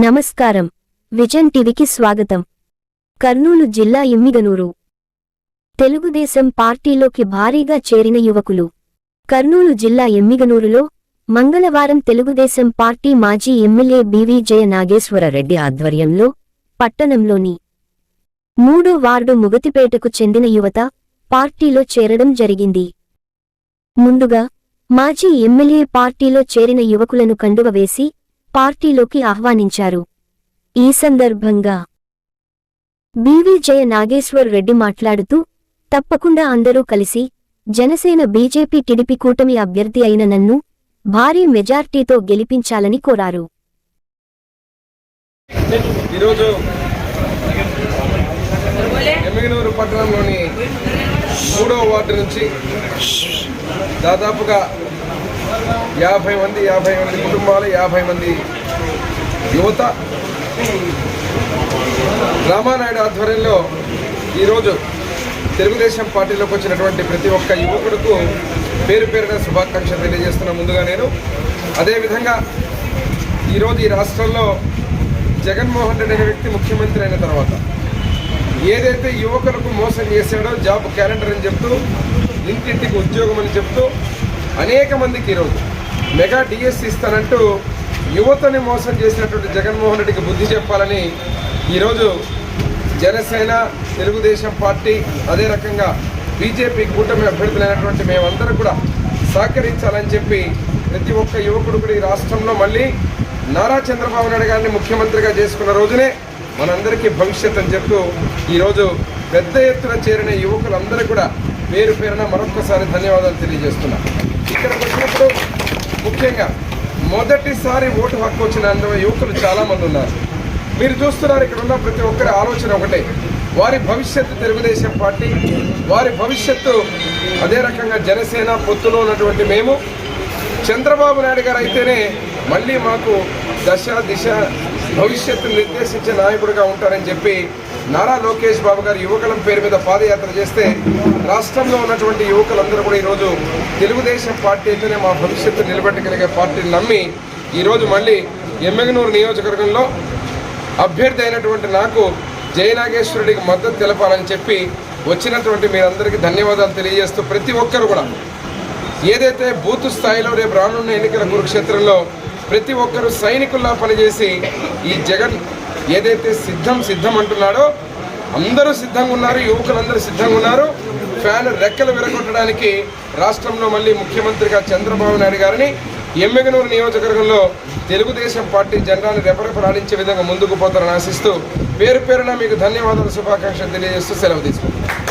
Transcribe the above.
నమస్కారం. విజన్ టీవీకి స్వాగతం. కర్నూలు జిల్లా ఎమ్మిగనూరు తెలుగుదేశం పార్టీలోకి భారీగా చేరిన యువకులు. కర్నూలు జిల్లా ఎమ్మిగనూరులో మంగళవారం తెలుగుదేశం పార్టీ మాజీ ఎమ్మెల్యే బివి జయ నాగేశ్వరరెడ్డి ఆధ్వర్యంలో పట్టణంలోని 3వ వార్డు ముగతిపేటకు చెందిన యువత పార్టీలో చేరడం జరిగింది. ముందుగా మాజీ ఎమ్మెల్యే పార్టీలో చేరిన యువకులను కండువ వేసి పార్టీలోకి ఆహ్వానించారు. ఈ సందర్భంగా బివి జయ నాగేశ్వర్ రెడ్డి మాట్లాడుతూ, తప్పకుండా అందరూ కలిసి జనసేన బీజేపీ టీడీపీ కూటమి అభ్యర్థి అయిన నన్ను భారీ మెజార్టీతో గెలిపించాలని కోరారు. ఈరోజు ఎమ్మిగనూరు పట్టణంలోని 3వ వార్డు నుంచి దాదాపుగా 50 మంది కుటుంబాలు, 50 మంది యువత రామానాయుడు ఆధ్వర్యంలో ఈరోజు తెలుగుదేశం పార్టీలోకి వచ్చినటువంటి ప్రతి ఒక్క యువకుడుకు పేరు పేరున శుభాకాంక్షలు తెలియజేస్తున్న ముందుగా నేను అదేవిధంగా ఈరోజు ఈ రాష్ట్రంలో జగన్మోహన్ రెడ్డి అనే వ్యక్తి ముఖ్యమంత్రి అయిన తర్వాత ఏదైతే యువకులకు మోసం చేశాడో, జాబ్ క్యాలెండర్ అని చెప్తూ, ఇంటింటికి ఉద్యోగం అని చెప్తూ అనేక మందికి ఈరోజు మెగా డిఎస్ ఇస్తానంటూ యువతని మోసం చేసినటువంటి జగన్మోహన్ రెడ్డికి బుద్ధి చెప్పాలని ఈరోజు జనసేన, తెలుగుదేశం పార్టీ, అదే రకంగా బీజేపీ కూటమి అభ్యర్థులైనటువంటి మేమందరూ కూడా సహకరించాలని చెప్పి ప్రతి ఒక్క యువకుడు కూడా ఈ రాష్ట్రంలో మళ్ళీ నారా చంద్రబాబు నాయుడు గారిని ముఖ్యమంత్రిగా చేసుకున్న రోజునే మనందరికీ భవిష్యత్ అని చెప్తూ ఈరోజు పెద్ద ఎత్తున చేరిన యువకులందరూ కూడా పేరు పేరున మరొక్కసారి ధన్యవాదాలు తెలియజేస్తున్నా. ఇక్కడికి వచ్చినప్పుడు ముఖ్యంగా మొదటిసారి ఓటు హక్కు వచ్చిన యువకులు చాలామంది ఉన్నారు. మీరు చూస్తున్నారు, ఇక్కడ ఉన్న ప్రతి ఒక్కరి ఆలోచన ఒకటే, వారి భవిష్యత్తు తెలుగుదేశం పార్టీ, వారి భవిష్యత్తు అదే రకంగా జనసేన పొత్తులో ఉన్నటువంటి మేము. చంద్రబాబు నాయుడు గారు అయితేనే మళ్ళీ మాకు దశ దిశ భవిష్యత్తును నిర్దేశించే నాయకుడిగా ఉంటారని చెప్పి నారా లోకేష్ బాబు గారు యువకులం పేరు మీద పాదయాత్ర చేస్తే రాష్ట్రంలో ఉన్నటువంటి యువకులందరూ కూడా ఈరోజు తెలుగుదేశం పార్టీ అయితేనే మా భవిష్యత్తు నిలబెట్టగలిగే పార్టీని నమ్మి ఈరోజు మళ్ళీ ఎమ్మిగనూరు నియోజకవర్గంలో అభ్యర్థి అయినటువంటి నాకు జయనాగేశ్వరుడికి మద్దతు తెలపాలని చెప్పి వచ్చినటువంటి మీరందరికీ ధన్యవాదాలు తెలియజేస్తూ ప్రతి ఒక్కరు కూడా ఏదైతే బూత్ స్థాయిలో రేపు రానున్న ఎన్నికల కురుక్షేత్రంలో ప్రతి ఒక్కరూ సైనికుల్లా పనిచేసి ఈ జగన్ ఏదైతే సిద్ధం అంటున్నాడో అందరూ సిద్ధంగా ఉన్నారు, యువకులందరూ సిద్ధంగా ఉన్నారు. ఫ్యాన్ రెక్కలు విరగొట్టడానికి రాష్ట్రంలో మళ్ళీ ముఖ్యమంత్రిగా చంద్రబాబు నాయుడు గారిని ఎమ్మిగనూరు నియోజకవర్గంలో తెలుగుదేశం పార్టీ జెండాను రెపరెపలాడించే విధంగా ముందుకు పోతారని ఆశిస్తూ పేరు పేరున మీకు ధన్యవాదాలు, శుభాకాంక్షలు తెలియజేస్తూ సెలవు తీసుకుంటున్నాను.